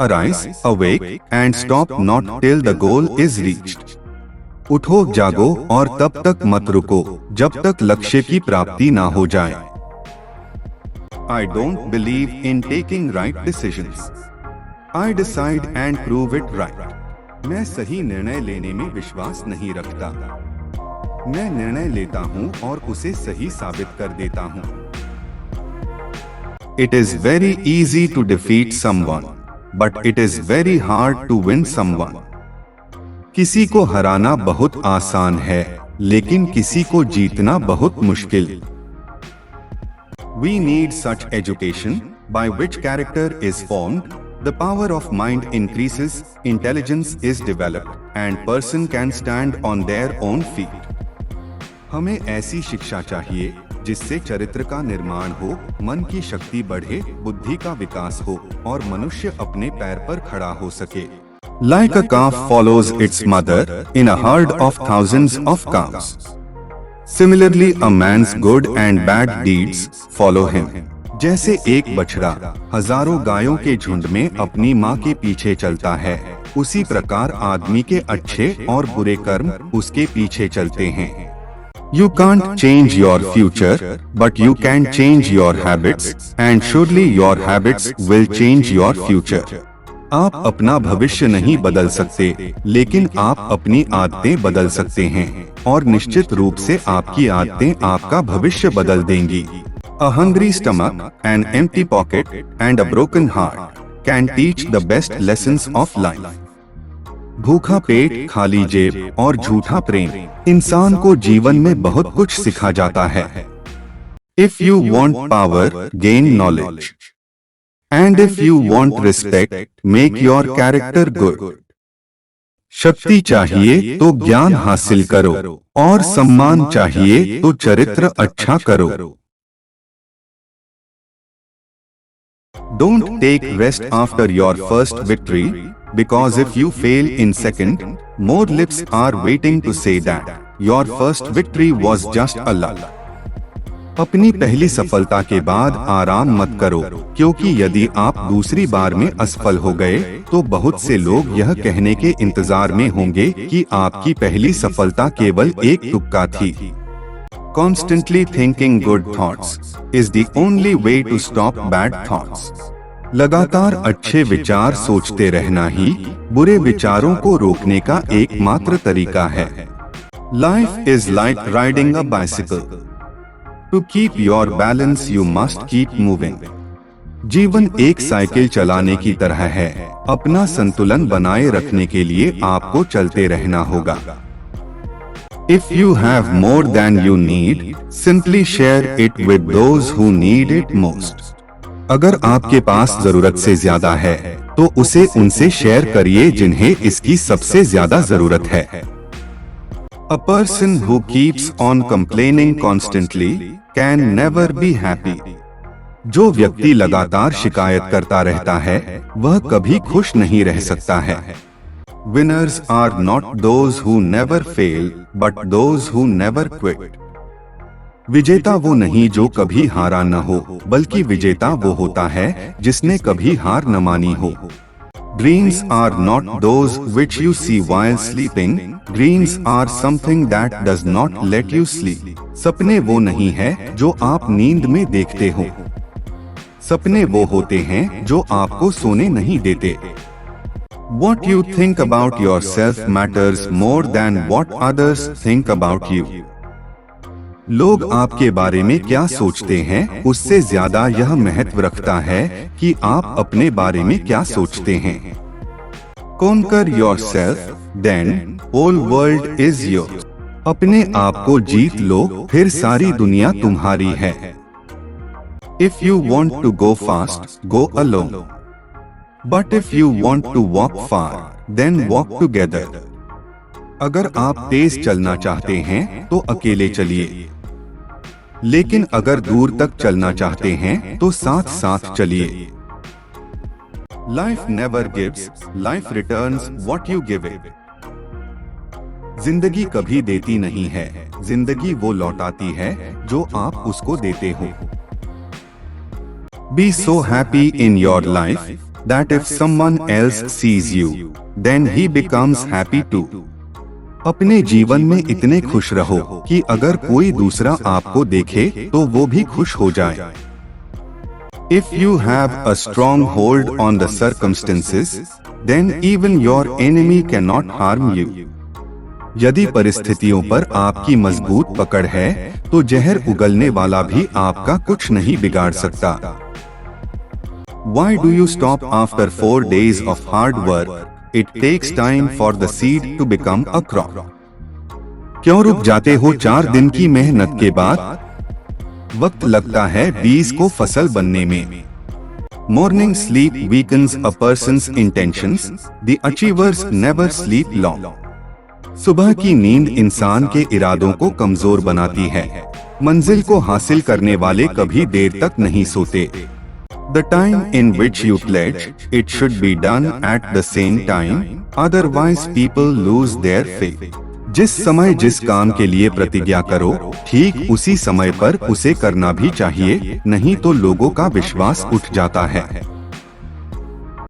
Arise, awake, and stop not till the goal is reached. उठो, जागो और तब तक मत रुको जब तक लक्ष्य की प्राप्ति ना हो जाए। I don't believe in taking right decisions. I decide and prove it right. मैं सही निर्णय लेने में विश्वास नहीं रखता। मैं निर्णय लेता हूँ और उसे सही साबित कर देता हूँ। It is very easy to defeat someone, but it is very hard to win someone. किसी को हराना बहुत आसान है, लेकिन किसी को जीतना बहुत मुश्किल। We need such education by which character is formed, the power of mind increases, intelligence is developed, and person can stand on their own feet. हमें ऐसी शिक्षा चाहिए जिससे चरित्र का निर्माण हो, मन की शक्ति बढ़े, बुद्धि का विकास हो और मनुष्य अपने पैर पर खड़ा हो सके। Like a calf follows its mother in a herd of thousands of cows. Similarly, a man's good and bad deeds follow him. जैसे एक बछड़ा हजारों गायों के झुंड में अपनी माँ के पीछे चलता है, उसी प्रकार आदमी के अच्छे और बुरे कर्म उसके पीछे चलते हैं। You can't change your future, but you can change your habits, and surely your habits will change your future. आप अपना भविष्य नहीं बदल सकते, लेकिन आप अपनी आदतें बदल सकते हैं, और निश्चित रूप से आपकी आदतें आपका भविष्य बदल देंगी। A hungry stomach, an empty pocket, and a broken heart can teach the best lessons of life. भूखा पेट, खाली जेब और झूठा प्रेम इंसान को जीवन में बहुत कुछ सिखा जाता है। If you want power, gain knowledge. And if you want respect, make your character good. शक्ति चाहिए तो ज्ञान हासिल करो, और सम्मान चाहिए तो चरित्र अच्छा करो। Don't take rest after your first victory, because if you fail in second, more lips are waiting to say that your first victory was just a luck. अपनी पहली सफलता के बाद आराम मत करो, क्योंकि यदि आप दूसरी बार में असफल हो गए तो बहुत से लोग यह कहने के इंतजार में होंगे कि आपकी पहली सफलता केवल एक तुक्का थी। Constantly thinking good thoughts is the only way to stop bad thoughts. लगातार अच्छे विचार सोचते रहना ही बुरे विचारों को रोकने का एकमात्र तरीका है। Life is like riding a bicycle. To keep your balance, you must keep moving. जीवन एक साइकिल चलाने की तरह है, अपना संतुलन बनाए रखने के लिए आपको चलते रहना होगा। If you have more than you need, simply share it with those who need it most. अगर आपके पास जरूरत से ज्यादा है, तो उसे उनसे शेयर करिए जिन्हें इसकी सबसे ज्यादा जरूरत है। A person who keeps on complaining constantly can never be happy. जो व्यक्ति लगातार शिकायत करता रहता है, वह कभी खुश नहीं रह सकता है। Winners are not those who never fail, but those who never quit. विजेता वो नहीं जो कभी हारा न हो, बल्कि विजेता वो होता है जिसने कभी हार न मानी हो। Dreams are not those which you see while sleeping. Dreams are something that does not let you sleep. सपने वो नहीं है जो आप नींद में देखते हो। सपने वो होते हैं जो आपको सोने नहीं देते। What you think about yourself matters more than what others think about you. लोग आपके बारे में क्या सोचते हैं, उससे ज्यादा यह महत्व रखता है कि आप अपने बारे में क्या सोचते हैं। Conquer yourself, then whole world is yours. अपने आप को जीत लो, फिर सारी दुनिया तुम्हारी है। If you want to go fast, go alone. But if you want to walk far, then walk together. अगर आप तेज चलना चाहते हैं तो अकेले चलिए, लेकिन अगर दूर तक चलना चाहते हैं तो साथ साथ चलिए। Life never gives, life returns what you give it. जिंदगी कभी देती नहीं है, जिंदगी वो लौटाती है जो आप उसको देते हो। Be so happy in your life that if someone else sees you, then he becomes happy too. अपने जीवन में इतने खुश रहो कि अगर कोई दूसरा आपको देखे तो वो भी खुश हो जाए. If you have a strong hold on the circumstances, then even your enemy cannot harm you. यदि परिस्थितियों पर आपकी मजबूत पकड़ है तो जहर उगलने वाला भी आपका कुछ नहीं बिगाड़ सकता. Why do you stop after 4 days of hard work? It takes time for the seed to become a crop. क्यों रुक जाते हो 4 दिन की मेहनत के बाद? वक्त लगता है बीज को फसल बनने में. Morning sleep weakens a person's intentions. The achievers never sleep long. सुबह की नींद इंसान के इरादों को कमजोर बनाती है. मंजिल को हासिल करने वाले कभी देर तक नहीं सोते. The time in which you pledge, it should be done at the same time, otherwise people lose their faith. जिस समय जिस काम के लिए प्रतिज्ञा करो, ठीक उसी समय पर उसे करना भी चाहिए, नहीं तो लोगों का विश्वास उठ जाता है.